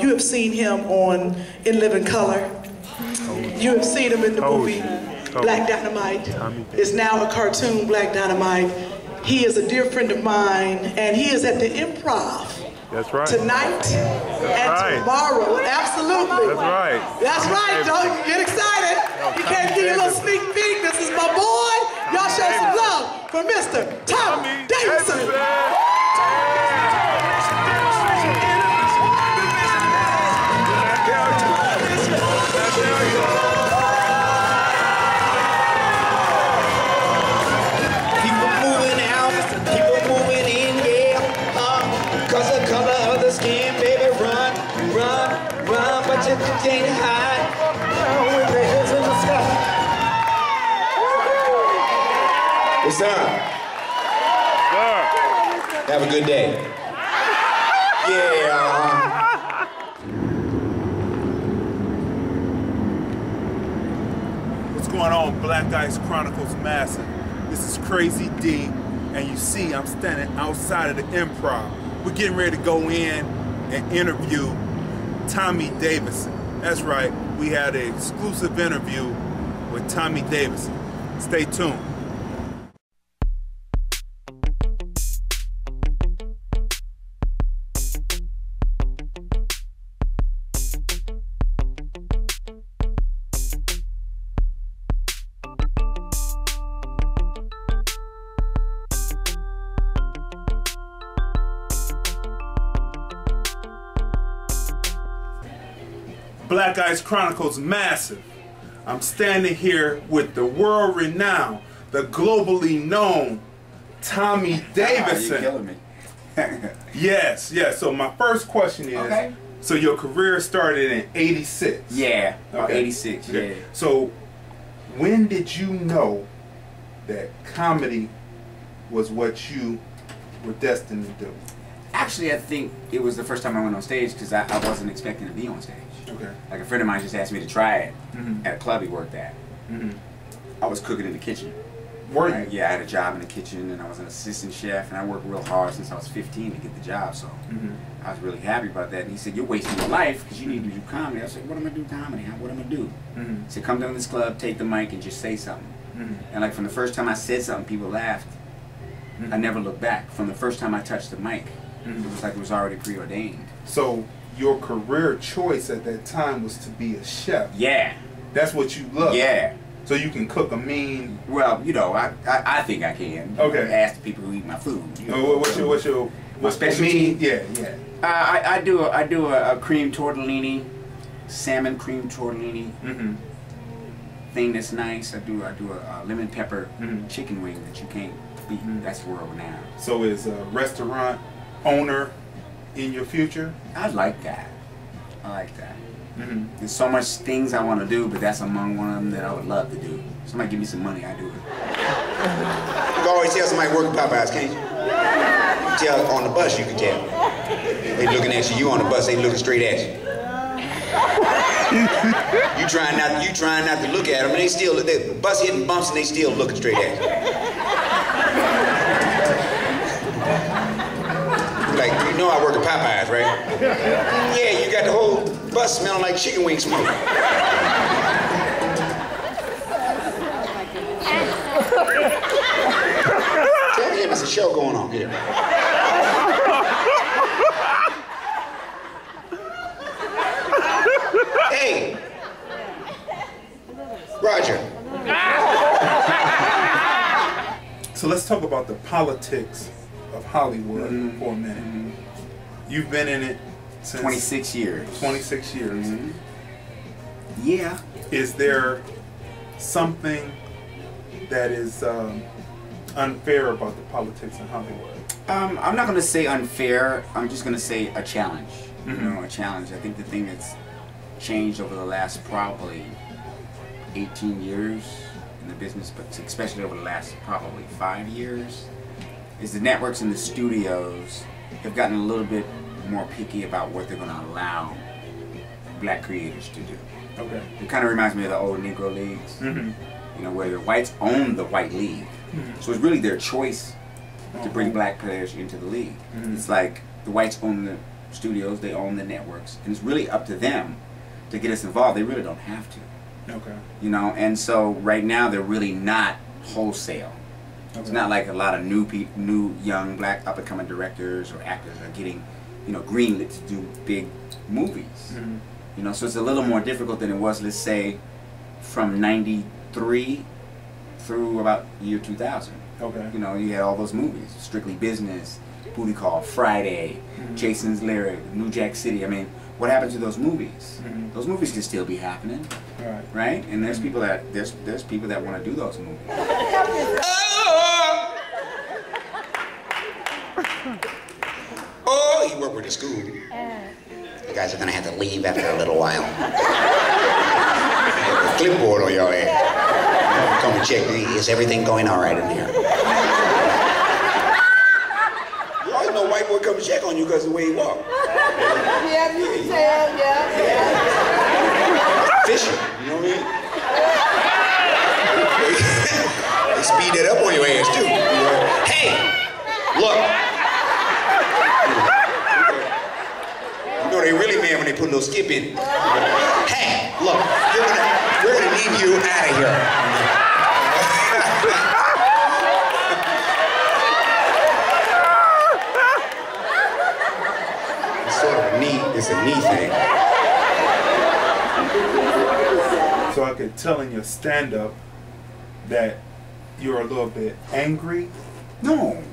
You have seen him in Living Color. You have seen him in the movie Black Dynamite. It's now a cartoon, Black Dynamite. He is a dear friend of mine, and he is at the Improv. That's right. Tonight and tomorrow. Absolutely. That's right. That's right. Don't get excited. He can't give you a little sneak peek. This is my boy. Y'all show some love for Mr. Tommy Davidson. Can't hide with the heads in the sky. What's up? Have a good day. Yeah. What's going on, BLKICE Chronicles Massive? This is Crazy Dee, and you see I'm standing outside of the Improv. We're getting ready to go in and interview Tommy Davidson. That's right, we had an exclusive interview with Tommy Davidson. Stay tuned. BLKICE Chronicles Massive. I'm standing here with the world-renowned, the globally known Tommy Davidson. You're killing me. Yes. So my first question is, so your career started in '86? Yeah, about 86, yeah. So when did you know that comedy was what you were destined to do? Actually, I think it was the first time I went on stage because I wasn't expecting to be on stage. Okay. Like a friend of mine just asked me to try it at a club he worked at. I was cooking in the kitchen. Were you? Yeah, I had a job in the kitchen and I was an assistant chef and I worked real hard since I was 15 to get the job, so I was really happy about that. And he said, "You're wasting your life because you need to do comedy." I said, "What am I going to do comedy? What am I going to do?" He said, "Come down to this club, take the mic and just say something." And like from the first time I said something, people laughed. I never looked back. From the first time I touched the mic, it was like it was already preordained. So your career choice at that time was to be a chef. Yeah. That's what you love. Yeah. So you can cook a mean. Well, you know, I think I can. Okay. Ask the people who eat my food. You know, what's your specialty? Yeah. I do a cream tortellini, salmon cream tortellini thing that's nice. I do a lemon pepper chicken wing that you can't beat. That's world renowned. So is a restaurant owner in your future? I like that. There's so much things I want to do, but that's among one of them that I would love to do. Somebody give me some money, I do it. You can always tell somebody working Popeyes, can't you? You tell on the bus, you can tell. They looking at you. You on the bus, they looking straight at you. You trying not to look at them, and the bus hitting bumps, and they still looking straight at you. Like, you know I work at Popeyes, right? Yeah, you got the whole bus smelling like chicken wing smoke. Tell him there's a show going on here. Hey! Roger. So let's talk about the politics of Hollywood for a minute. You've been in it since 26 years. 26 years. Yeah. Is there something that is unfair about the politics in Hollywood? I'm not going to say unfair. I'm just going to say a challenge. You know, a challenge. I think the thing that's changed over the last probably 18 years in the business, but especially over the last probably 5 years, is the networks and the studios have gotten a little bit more picky about what they're going to allow black creators to do. Okay. It kind of reminds me of the old Negro Leagues, you know, where the whites own the white league. So it's really their choice to bring black players into the league. It's like the whites own the studios, they own the networks, and it's really up to them to get us involved. They really don't have to. Okay. You know, and so right now they're really not wholesale. Okay. It's not like a lot of new young black up and coming directors or actors are getting, you know, greenlit to do big movies. Mm-hmm. You know, so it's a little more difficult than it was, let's say, from '93 through about year 2000. Okay. You know, you had all those movies, Strictly Business, Booty Call, Friday, Jason's Lyric, New Jack City. I mean, what happened to those movies? Those movies can still be happening, right? And there's people that there's people that want to do those movies. Oh, you work with the school. You guys are gonna have to leave after a little while. Have a clipboard on your head. Come and check. Is everything going all right in here? You always know white boy come and check on you because of the way he walk. Yeah, you can tell, yeah. Fishing, you know what I mean? They speed that up on your ass too. Hey, look. You know they really mad when they put a little skip in it. Hey, look, we're gonna need you out of here. It's a knee thing. So I could tell in your stand-up that you're a little bit angry. No,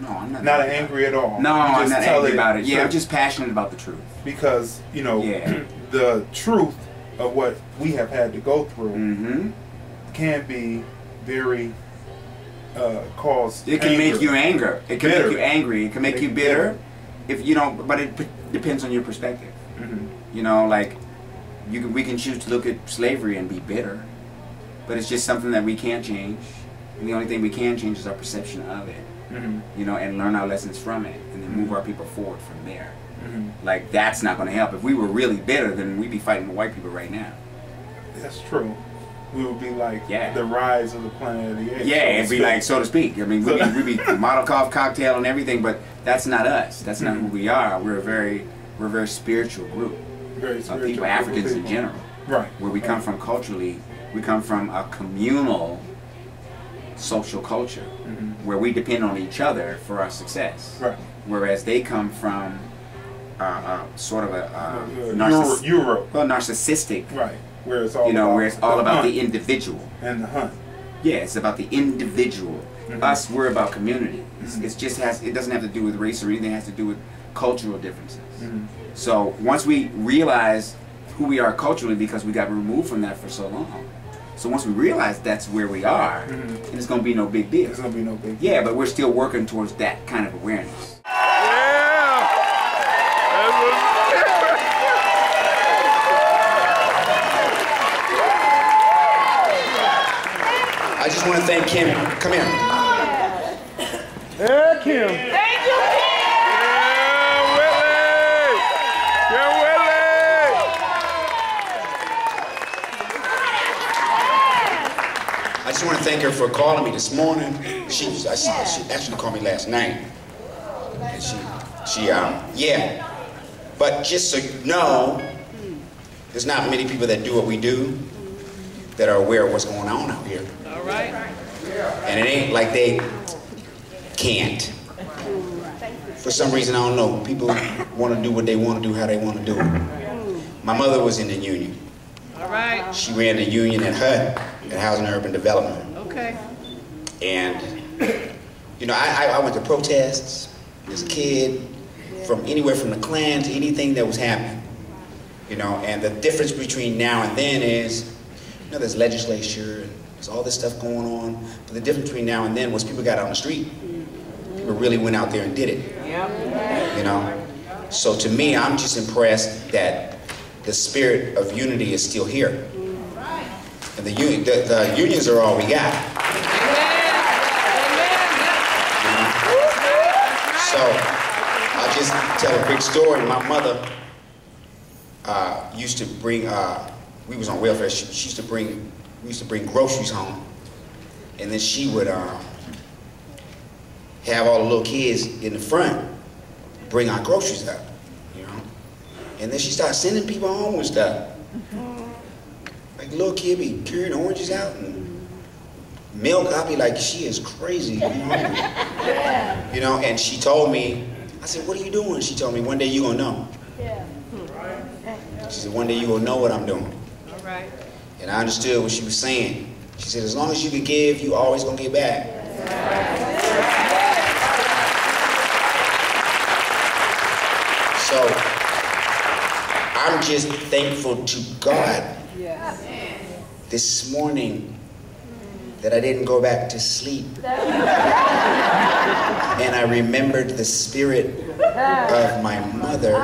I'm not. Not angry at all. No, I'm not angry about it. Yeah, I'm just passionate about the truth. Because, you know, the truth of what we have had to go through can be very cause. It can make you angry. It can make you angry. It can make you bitter. If you know, but it depends on your perspective. You know, like we can choose to look at slavery and be bitter, but it's just something that we can't change. And the only thing we can change is our perception of it. You know, and learn our lessons from it, and then move our people forward from there. Like that's not going to help. If we were really bitter, then we'd be fighting the white people right now. That's true. We would be like the rise of the Planet of the Apes. Yeah, it'd be like, so to speak. I mean, we'd be Molotov cocktail and everything, but that's not us. That's not who we are. We're a very spiritual group of people, Africans in general. Right. Where we come from culturally, we come from a communal social culture where we depend on each other for our success. Right. Whereas they come from sort of a Europe. Well, narcissistic. Right. Where it's all where it's all about the individual. And the hunt. Yeah, it's about the individual. Us, we're about community. It doesn't have to do with race or anything. It has to do with cultural differences. So once we realize who we are culturally, because we got removed from that for so long. So once we realize that's where we are, and it's going to be no big deal. It's going to be no big deal. Yeah, but we're still working towards that kind of awareness. I just want to thank Kim. Come here. Yeah, Kim. Thank you, Kim. Yeah, Whitley. Yeah, Whitley. I just want to thank her for calling me this morning. She actually called me last night. And yeah. But just so you know, there's not many people that do what we do that are aware of what's going on out here. All right. And it ain't like they can't. For some reason, I don't know. People want to do what they want to do, how they want to do it. My mother was in the union. All right. She ran the union at HUD, at Housing and Urban Development. Okay. And, you know, I went to protests as a kid, from anywhere from the Klan to anything that was happening. You know, and the difference between now and then is, you know, there's legislature, and there's all this stuff going on. But the difference between now and then was people got out on the street. People really went out there and did it. Yep. You know? So to me, I'm just impressed that the spirit of unity is still here. And the unions are all we got. You know? So I'll just tell a quick story. My mother used to bring, we was on welfare, we used to bring groceries home. And then she would have all the little kids in the front bring our groceries up. You know. And then she started sending people home and stuff. Like little kid be carrying oranges out and milk. I'll be like, she is crazy. You know, and she told me, I said, what are you doing? She told me, one day you're gonna know. She said, one day you're gonna know what I'm doing. All right. And I understood what she was saying. She said, as long as you can give, you always gonna get back. So, I'm just thankful to God this morning that I didn't go back to sleep. And I remembered the spirit of my mother.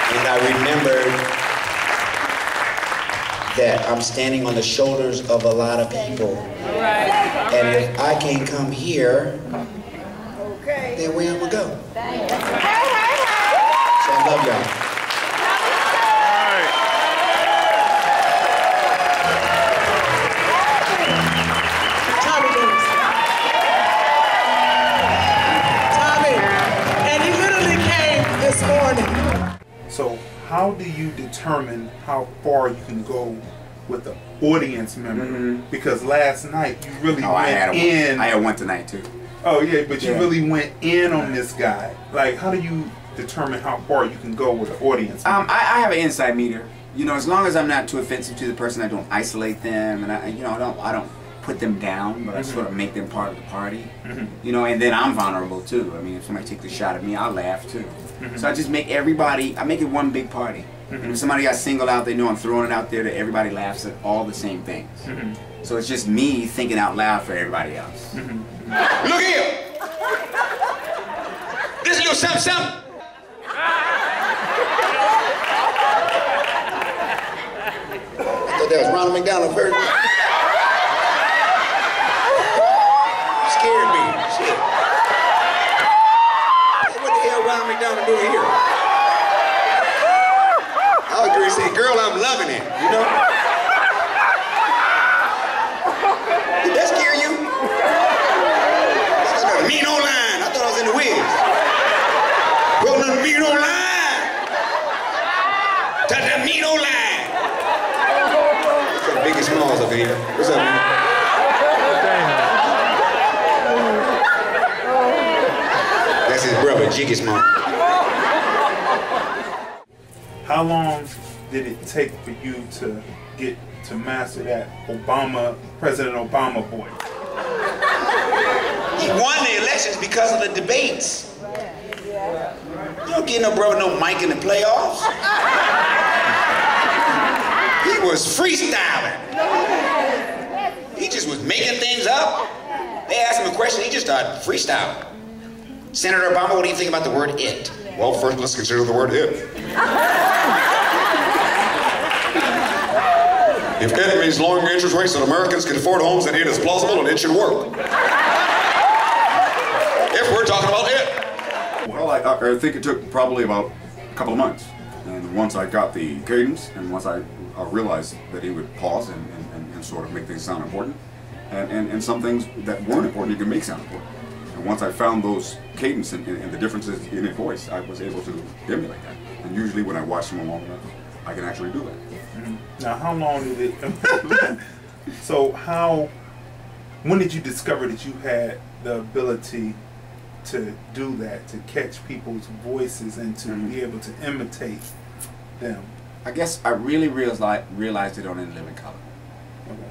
And I remembered that I'm standing on the shoulders of a lot of people. And if I can't come here, then where am I go? So I love y'all. Tommy Davidson. Tommy, and he literally came this morning. So how do you determine how far you can go with the audience member? Because last night you really went in. I had one tonight too. Oh yeah, but you really went in on this guy. Like, how do you determine how far you can go with the audience member? I have an inside meter. You know, as long as I'm not too offensive to the person, I don't isolate them, and I don't put them down, but I sort of make them part of the party. You know, and then I'm vulnerable too. I mean, if somebody takes a shot at me, I'll laugh too. So I just make everybody, I make it one big party. And if somebody got singled out, they know I'm throwing it out there that everybody laughs at all the same things. So it's just me thinking out loud for everybody else. Look here! This little something, something. I thought that was Ronald McDonald first. Scared me. Shit. What the hell Ronald McDonald doing here? I was going to say, girl, I'm loving it, you know? Did that scare you? That's a mean old line. I thought I was in the Wiz. Bro, nothing mean old line. Touch that mean old line. What's up, Biggie Smalls up here? What's up, man? That's his brother, Jiggy Small. How long did it take for you to get to master that President Obama voice? He won the elections because of the debates. You don't get no brother no mic in the playoffs. He was freestyling. He just was making things up. They asked him a question, he just started freestyling. Senator Obama, what do you think about the word it? Well, first let's consider the word it. If it means lowering interest rates so Americans can afford homes, then it is plausible and it should work. If we're talking about it. Well, I think it took probably about a couple of months. And once I got the cadence, and once I realized that he would pause and sort of make things sound important, and some things that weren't important he could make sound important. And once I found those cadence and the differences in his voice, I was able to emulate that. And usually when I watch him long enough, I can actually do that. Now, how long did it... So when did you discover that you had the ability to do that, to catch people's voices and to be able to imitate them? I guess I really realized it on In Living Color.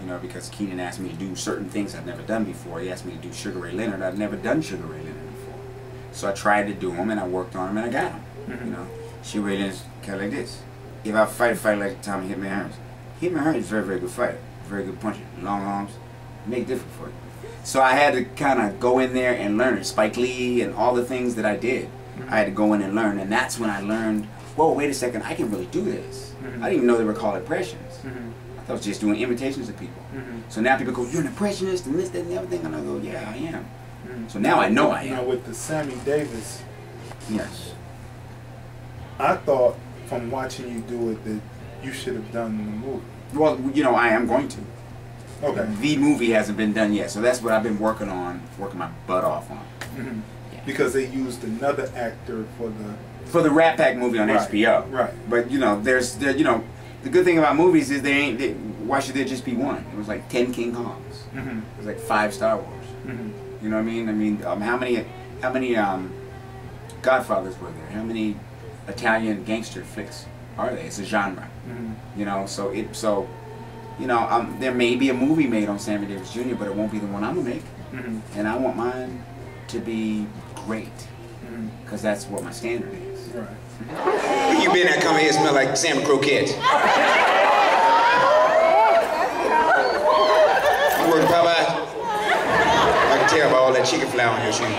You know, because Keenan asked me to do certain things I'd never done before. He asked me to do Sugar Ray Leonard. I'd never done Sugar Ray Leonard before. So I tried to do them and I worked on them and I got them. You know, Sugar Ray Leonard's kind of like this. If I fight a fight like Tommy Hitman Hearns. Hitman Hearns is a very, very good fighter. Very good puncher. Long arms. Make it different for you. So I had to kind of go in there and learn it. Spike Lee and all the things that I did. I had to go in and learn. And that's when I learned, whoa, wait a second, I can really do this. I didn't even know they were called impressions. I was just doing imitations of people. So now people go, you're an impressionist and this, that, and the other thing. And I go, yeah, I am. So now I know I am. Now with the Sammy Davis, yes. I thought from watching you do it that you should have done the movie. Well, you know, I am going to. Okay. The movie hasn't been done yet, so that's what I've been working my butt off on. Yeah. Because they used another actor for the Rat Pack movie on HBO. Right. But you know, you know, the good thing about movies is why should there just be one? It was like 10 King Kongs. Mm-hmm. It was like 5 Star Wars. Mm-hmm. You know what I mean? I mean, how many Godfathers were there? How many Italian gangster flicks are there? It's a genre. Mm-hmm. You know, so you know, there may be a movie made on Sammy Davis Jr., but it won't be the one I'm gonna make. Mm-hmm. And I want mine to be great, because that's what my standard is. Right. You been that come here smell like salmon croquettes. You work Popeyes? I can tell by all that chicken flour on your shoes.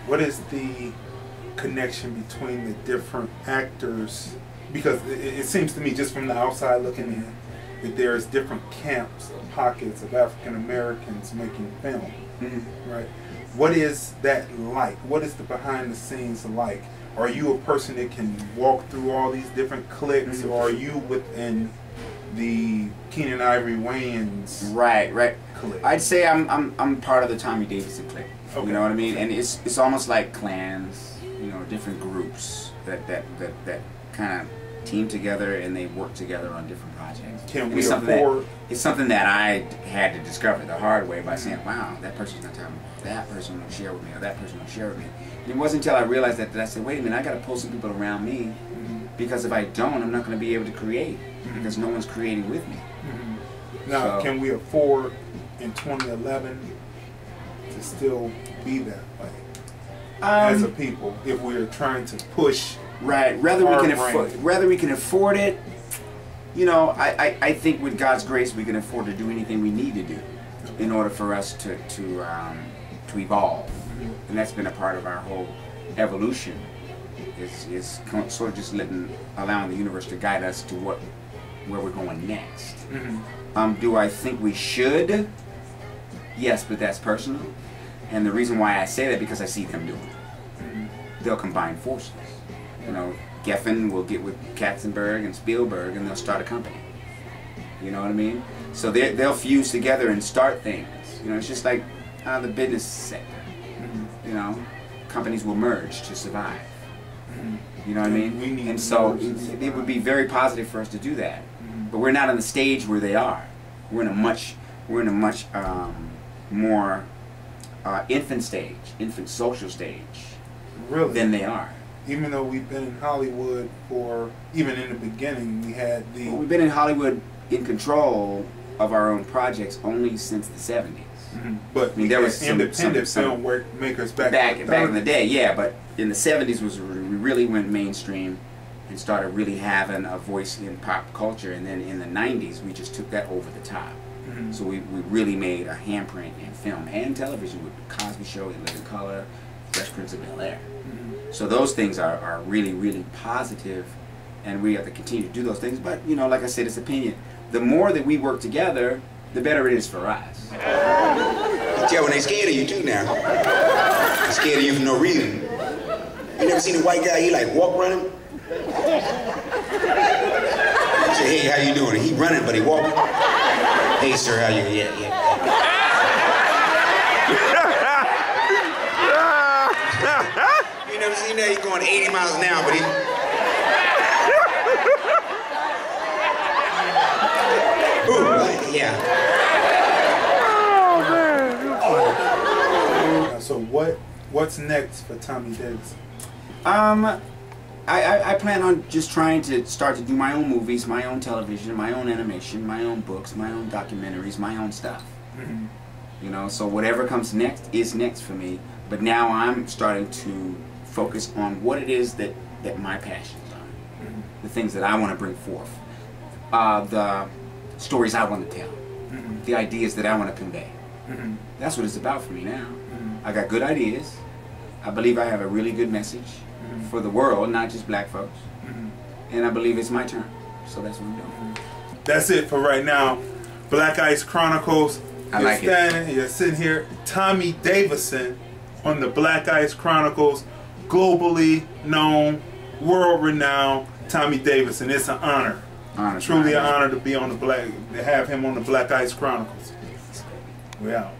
What is the connection between the different actors? Because it seems to me, just from the outside looking in, that there's different camps or pockets of African Americans making film, right? What is that like? What is the behind the scenes like? Are you a person that can walk through all these different cliques, or are you within the Keenan Ivory Wayans? Right. Clique? I'd say I'm part of the Tommy Davidson clique. Okay. You know what I mean? And it's almost like clans, you know, different groups that kind of team together and they work together on different projects. Can we afford? It's something that I had to discover the hard way by saying, wow, that person's not telling me, that person will share with me, or that person will share with me. And it wasn't until I realized that I said, wait a minute, I got to pull some people around me, because if I don't, I'm not going to be able to create, because no one's creating with me. Now, So, can we afford in 2011 to still be that way as a people, if we're trying to push? Right, whether we can afford it, you know, I think with God's grace we can afford to do anything we need to do in order for us to evolve, and that's been a part of our whole evolution. Is sort of just allowing the universe to guide us to where we're going next. Do I think we should? Yes, but that's personal, and the reason why I say that because I see them do it. They'll combine forces. You know, Geffen will get with Katzenberg and Spielberg and they'll start a company. You know what I mean? So they'll fuse together and start things. You know, it's just like the business sector. You know, companies will merge to survive. You know what I mean? And so it would be very positive for us to do that. But we're not on the stage where they are. We're in a much more infant social stage than they are. Even though we've been in Hollywood even in the beginning, we had the... Well, we've been in Hollywood in control of our own projects only since the 70s. But I mean, there was independent film makers back in the day, yeah, but in the 70s was we really went mainstream and started really having a voice in pop culture, and then in the 90s we just took that over the top. So we really made a handprint in film and television with The Cosby Show, In Living Color, Fresh Prince of Bel-Air. So those things are really, really positive, and we have to continue to do those things. But, you know, like I said, it's opinion. The more that we work together, the better it is for us. Yeah, when they scared of you too now. They're scared of you for no reason. You never seen a white guy, he like walk running? You say, hey, how you doing? He running, but he walking. Hey, sir, how you? Yeah. You never seen that? He's going 80 miles an hour, but he... Ooh, yeah. So what's next for Tommy Davidson? I plan on just trying to start to do my own movies, my own television, my own animation, my own books, my own documentaries, my own stuff. You know, so whatever comes next is next for me. But now I'm starting to focus on what it is that my passions are, the things that I want to bring forth, the stories I want to tell, the ideas that I want to convey. That's what it's about for me now. I got good ideas. I believe I have a really good message for the world, not just black folks. And I believe it's my turn. So that's what I'm doing. That's it for right now. Black Ice Chronicles. You're sitting here. Tommy Davidson on the Black Ice Chronicles. Globally known, world renowned Tommy Davidson. It's an honor. Truly an honor to be on to have him on the Black Ice Chronicles. We're out.